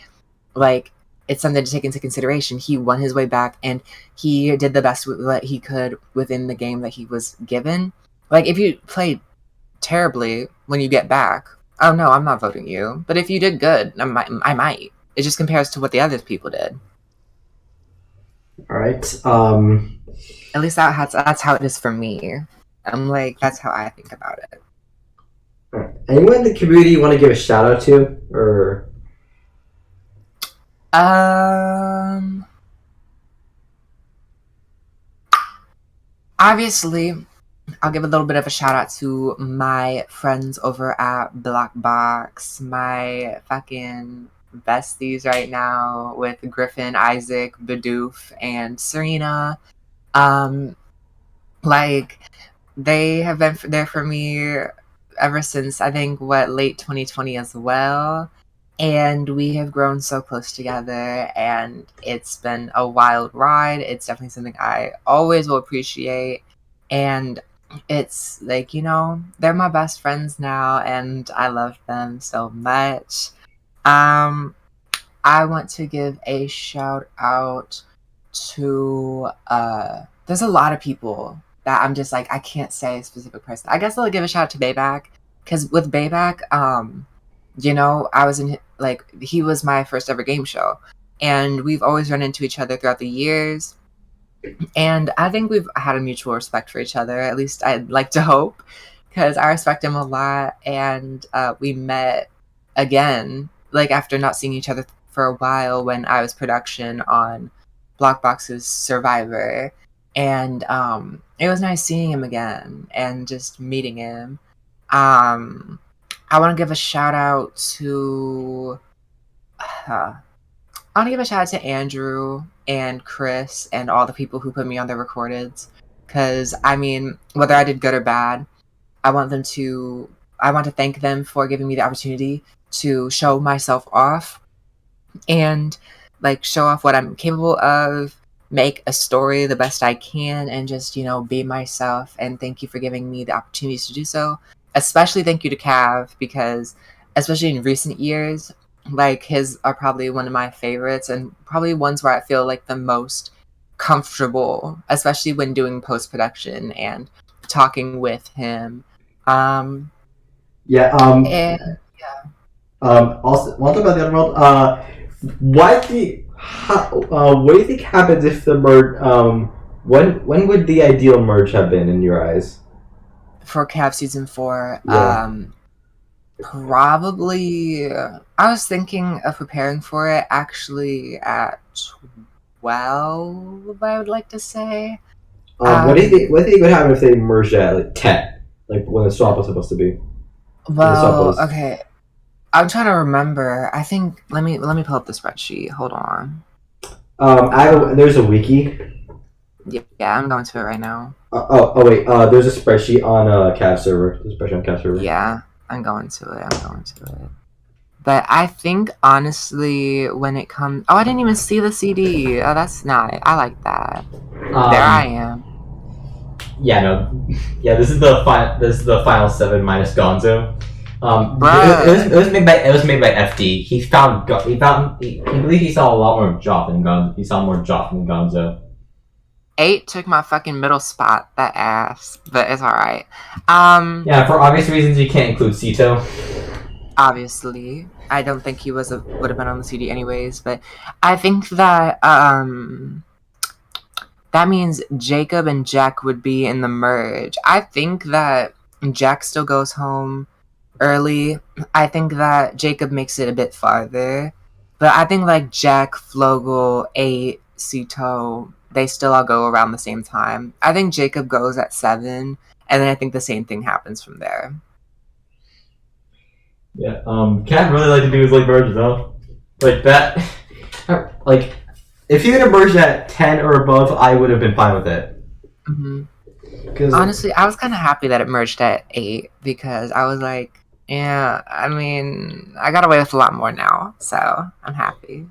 like it's something to take into consideration. He won his way back, and he did the best with what he could within the game that he was given. Like if you played terribly when you get back, oh no, I'm not voting you. But if you did good, I might. It just compares to what the other people did. all right, At least that's how it is for me. I'm like, that's how I think about it. Anyone in the community you want to give a shout out to, or Um, Obviously, I'll give a little bit of a shout out to my friends over at Black Box, my fucking besties right now with Griffin, Isaac, Bidoof, and Serena. Um, like they have been there for me ever since I think late 2020 as well. And we have grown so close together, and it's been a wild ride. It's definitely something I always will appreciate. And it's like, they're my best friends now, and I love them so much. Um, I want to give a shout out to there's a lot of people that I'm just like I can't say a specific person. I guess I'll give a shout out to Bayback, because with Bayback, I was in like he was my first ever game show, and we've always run into each other throughout the years, and I think we've had a mutual respect for each other. At least I'd like to hope, because I respect him a lot, and we met again like after not seeing each other for a while when I was production on Blockbox's Survivor, and it was nice seeing him again and just meeting him. Um, I want to give a shout out to. I want to give a shout out to Andrew and Chris and all the people who put me on their recordeds. Because, I mean, whether I did good or bad, I want to thank them for giving me the opportunity to show myself off and, like, show off what I'm capable of, make a story the best I can, and just, be myself. And thank you for giving me the opportunities to do so. Especially thank you to Cav, because, especially in recent years, like his are probably one of my favorites, and probably ones where I feel like the most comfortable, especially when doing post production and talking with him. yeah, And also one thing about the underworld. What do you think happens if the merge? When would the ideal merge have been in your eyes? for Cav season 4, Yeah. probably I was thinking of preparing for it actually at 12, I would like to say. What do you think? What do you think would happen if they merged at like 10, like when the swap was supposed to be? When the swap Well, was. okay. I'm trying to remember. I think let me pull up the spreadsheet. Hold on. There's a wiki. Yeah, I'm going to it right now. Wait. There's a spreadsheet on Cav server. There's a spreadsheet on Cav server. Yeah, I'm going to it. But I think honestly, when it comes, I didn't even see the CD. Oh, that's nice. I like that. There I am. Yeah, no, yeah. This is the final 7 minus Gonzo. It was made by FD. He believed he saw a lot more Joff than Gonzo. He saw more Joff than Gonzo. 8 took my fucking middle spot. That ass, but it's all right. Yeah, for obvious reasons, you can't include Sito. Obviously, I don't think he would have been on the CD anyways. But I think that that means Jacob and Jack would be in the merge. I think that Jack still goes home early. I think that Jacob makes it a bit farther. But I think like Jack, Flogel, 8, Sito, they still all go around the same time. I think Jacob goes at 7, and then I think the same thing happens from there. Yeah, Cat really like to do his like merge though. Like that, like if you had merged at 10 or above, I would have been fine with it. Mm-hmm. Honestly, I was kind of happy that it merged at 8, because I was like, yeah, I mean, I got away with a lot more now, so I'm happy.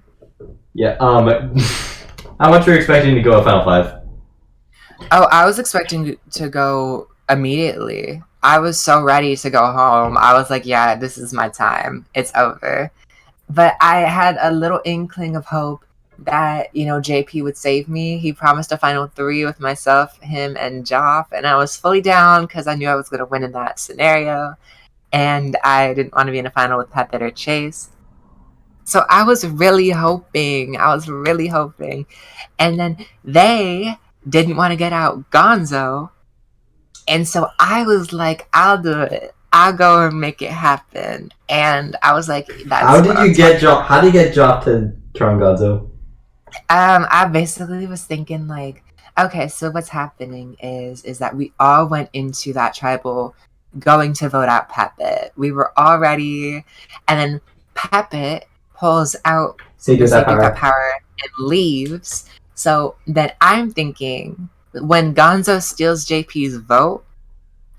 Yeah. How much were you expecting to go at Final 5? Oh, I was expecting to go immediately. I was so ready to go home. I was like, yeah, this is my time. It's over. But I had a little inkling of hope that, JP would save me. He promised a final 3 with myself, him, and Joff, and I was fully down because I knew I was going to win in that scenario, and I didn't want to be in a final with Pepet or Chase. So I was really hoping. And then they didn't want to get out Gonzo. And so I was like, I'll do it. I'll go and make it happen. And I was like, How that's did what you I'm get talking about. dropped? How did you get dropped to Trongazo? I basically was thinking like, okay, so what's happening is that we all went into that tribal going to vote out Puppet. We were all ready, and then Puppet pulls out Say the do that safety without power. power and leaves. So then I'm thinking when Gonzo steals JP's vote,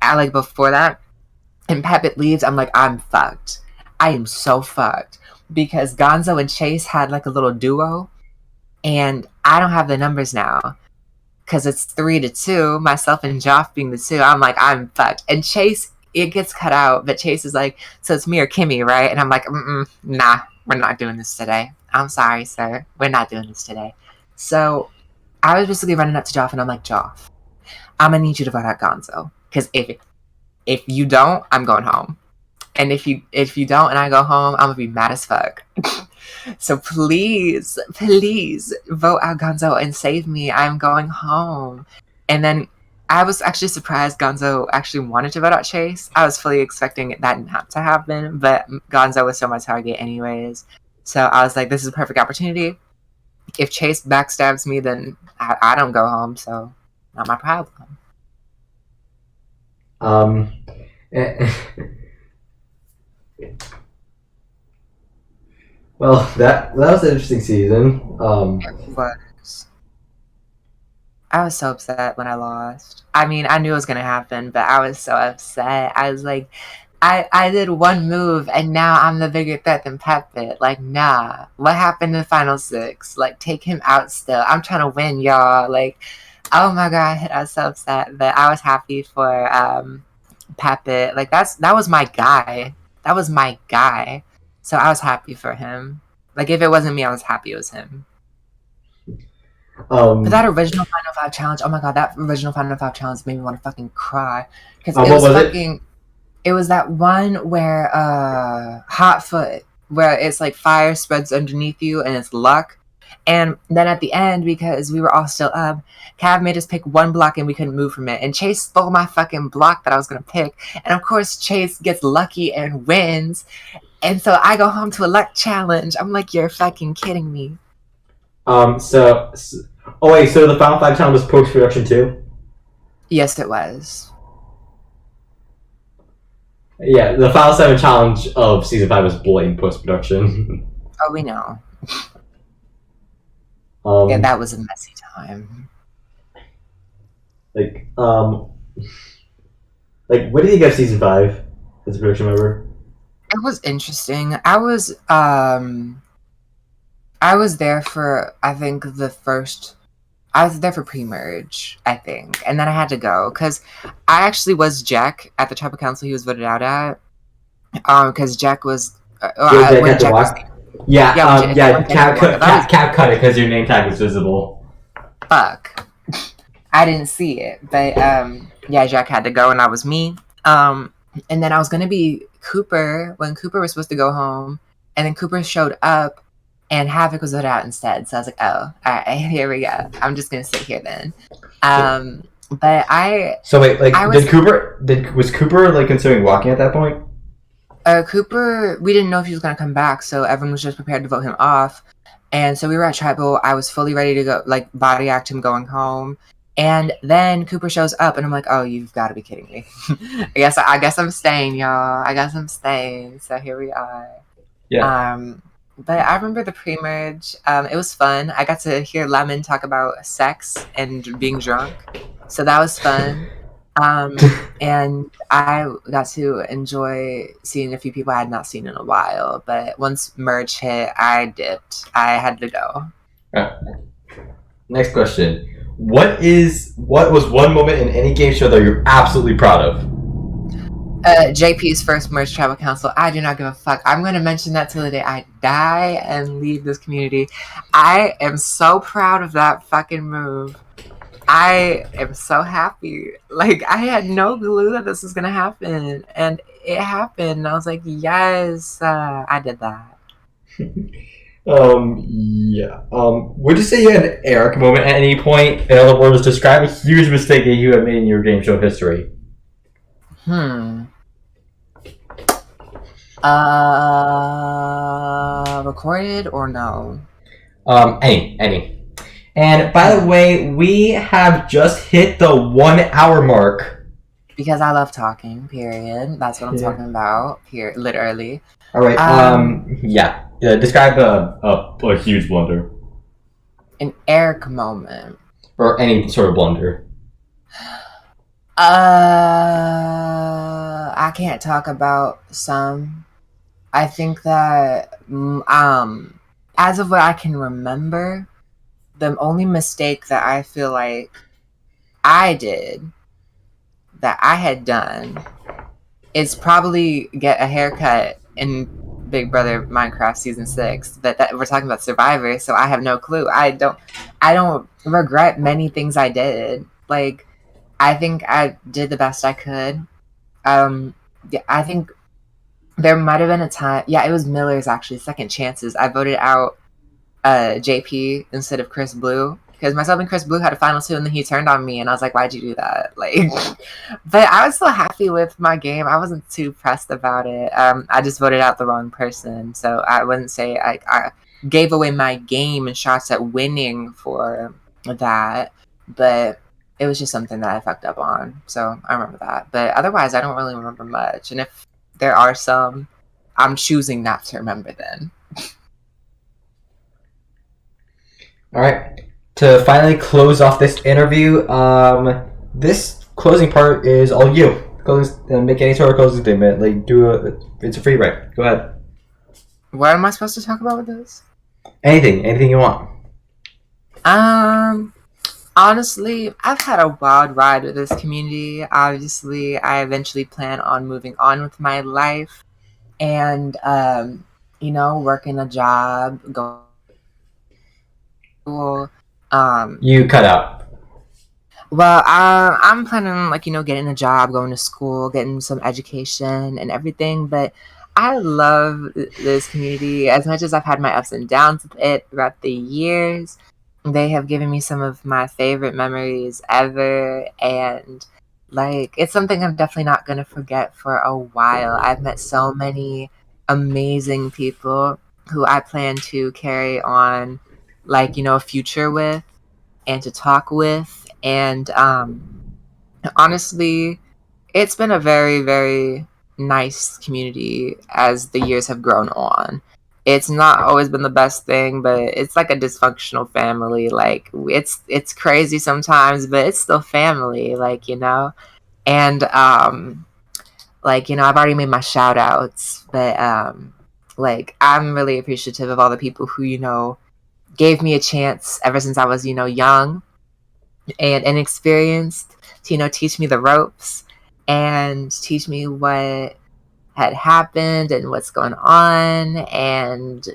like before that, and Puppet leaves, I'm like, I'm fucked. I am so fucked because Gonzo and Chase had like a little duo and I don't have the numbers now because it's 3-2. Myself and Joff being the two, I'm like, I'm fucked. And Chase, it gets cut out, but Chase is like, so it's me or Kimmi, right? And I'm like, nah, we're not doing this today. I'm sorry, sir, we're not doing this today. So I was basically running up to Joff, and I'm like, Joff, I'm gonna need you to vote out Gonzo because if you don't, I'm going home. And if you don't, and I go home, I'm gonna be mad as fuck. So please, please vote out Gonzo and save me. I'm going home. And then I was actually surprised Gonzo actually wanted to vote out Chase. I was fully expecting that not to happen, but Gonzo was still my target anyways. So I was like, this is a perfect opportunity. If Chase backstabs me, then I don't go home, so not my problem. Eh, well, that was an interesting season. Was. I was so upset when I lost. I mean, I knew it was gonna happen, but I was so upset. I was like, I did one move and now I'm the bigger threat than Puppet. Like, nah. What happened in the final six? Like, take him out still. I'm trying to win, y'all. Like, oh my god, I was so upset. But I was happy for Puppet. Like that was my guy. That was my guy. So I was happy for him. Like if it wasn't me, I was happy it was him. But that original Final Five challenge, oh my god, that original Final Five challenge made me want to fucking cry. Because it what was was it? fucking, it was that one where, Hot Foot, where it's like fire spreads underneath you and it's luck. And then at the end, because we were all still up, Cav made us pick one block and we couldn't move from it. And Chase stole my fucking block that I was going to pick. And of course, Chase gets lucky and wins. And so I go home to a luck challenge. I'm like, you're fucking kidding me. So oh wait, so the Final Five challenge was post production too? Yes, it was. Yeah, the Final Seven challenge of season 5 was blatant post production. Oh, we know. Yeah, that was a messy time. Like, what did you get of season 5 as a production member? It was interesting. I was there for I think I was there for pre-merge, I think, and then I had to go because I actually was Jack at the tribal council he was voted out at. Because Jack was when Jack was Cap cut it because your name tag was visible. fuck. I didn't see it, but yeah, Jack had to go, and I was me. And then I was gonna be Cooper when Cooper was supposed to go home, and then Cooper showed up, and Havoc was voted out instead. So I was like, oh, all right, here we go. I'm just gonna sit here then. But So wait, was Cooper like considering walking at that point? Cooper, we didn't know if he was gonna come back, so everyone was just prepared to vote him off. And so we were at tribal. I was fully ready to go, like body act him going home. And then Cooper shows up, and I'm like, "Oh, you've got to be kidding me!" I guess I'm staying, y'all. I guess I'm staying. So here we are. Yeah. But I remember the pre-merge. It was fun. I got to hear Lemon talk about sex and being drunk, so that was fun. And I got to enjoy seeing a few people I had not seen in a while. But once merge hit, I dipped. I had to go. Next question. What was one moment in any game show that you're absolutely proud of? JP's first merge tribal council. I do not give a fuck. I'm going to mention that till the day I die and leave this community. I am so proud of that fucking move. I am so happy. Like, I had no clue that this was going to happen. And it happened. I was like, yes, I did that. Yeah. Would you say you had an Eric moment at any point? In other words, describe a huge mistake that you have made in your game show history. Hmm. Recorded or no? Any. And by the way, we have just hit the 1 hour mark. Because I love talking, period. That's what I'm talking about, here, literally. All right. Yeah. Describe a huge blunder An Eric moment. or any sort of blunder. I can't talk about some. I think that, as of what I can remember, the only mistake that I feel like I did, that I had done, is probably get a haircut in Big Brother Minecraft Season 6. But that we're talking about Survivor, so I have no clue. I don't regret many things I did. Like, I think I did the best I could. Yeah, I think there might have been a time. Yeah, it was Miller's actually Second Chances. I voted out JP instead of Chris Blue because myself and Chris Blue had a final two, and then he turned on me, and I was like, "Why'd you do that?" Like, but I was still happy with my game. I wasn't too pressed about it. I just voted out the wrong person, so I wouldn't say I gave away my game and shots at winning for that, but it was just something that I fucked up on. So I remember that, but otherwise, I don't really remember much. And if there are some, I'm choosing not to remember them. All right. To finally close off this interview, this closing part is all you. Make any sort of closing statement. Like, it's a free write. Go ahead. What am I supposed to talk about with this? Anything you want. Honestly, I've had a wild ride with this community. Obviously, I eventually plan on moving on with my life and, working a job, going to school. You cut out. Well, I'm planning on, getting a job, going to school, getting some education and everything. But I love this community as much as I've had my ups and downs with it throughout the years. They have given me some of my favorite memories ever. And, it's something I'm definitely not going to forget for a while. I've met so many amazing people who I plan to carry on, a future with and to talk with. And honestly, it's been a very, very nice community as the years have grown on. It's not always been the best thing, but it's like a dysfunctional family. Like, it's crazy sometimes, but it's still family. And I've already made my shout outs, but I'm really appreciative of all the people who gave me a chance ever since I was young and inexperienced to teach me the ropes and teach me what had happened and what's going on and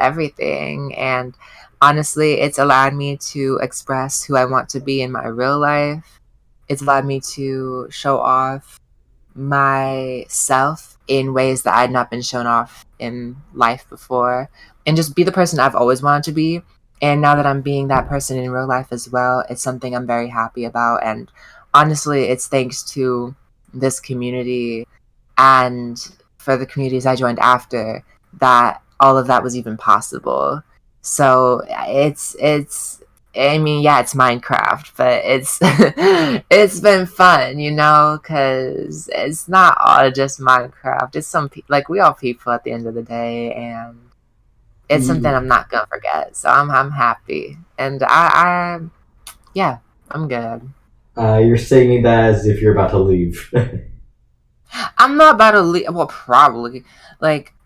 everything. And honestly, it's allowed me to express who I want to be in my real life. It's allowed me to show off myself in ways that I'd not been shown off in life before, and just be the person I've always wanted to be. And now that I'm being that person in real life as well, it's something I'm very happy about. And honestly, it's thanks to this community and for the communities I joined after that all of that was even possible. So it's Minecraft, but it's it's been fun, because it's not all just Minecraft. It's we all people at the end of the day, and it's something I'm not gonna forget. So I'm happy, and yeah, I'm good. You're saying that as if you're about to leave. I'm not about to leave. Well, probably.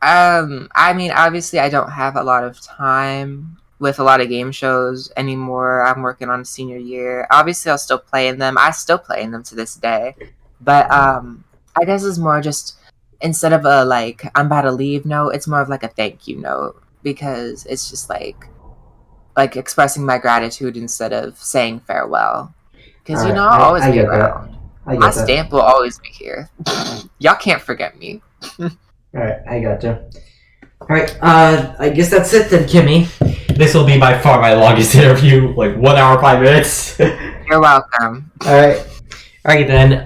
Obviously, I don't have a lot of time with a lot of game shows anymore. I'm working on senior year. Obviously, I'll still play in them. I still play in them to this day. But I guess it's more just instead of a I'm about to leave note, it's more of a thank you note because it's just expressing my gratitude instead of saying farewell. Because All right, I'll always be get around. that. My stamp will always be here. Y'all can't forget me. Alright, I gotcha. Alright, I guess that's it then, Kimmy. This will be by far my longest interview, 1 hour, 5 minutes. You're welcome. Alright. Alright then,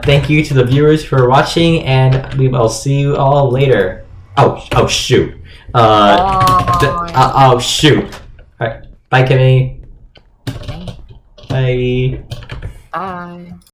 thank you to the viewers for watching, and we will see you all later. Oh shoot. Oh shoot. Alright, bye Kimmy. Okay. Bye. Bye.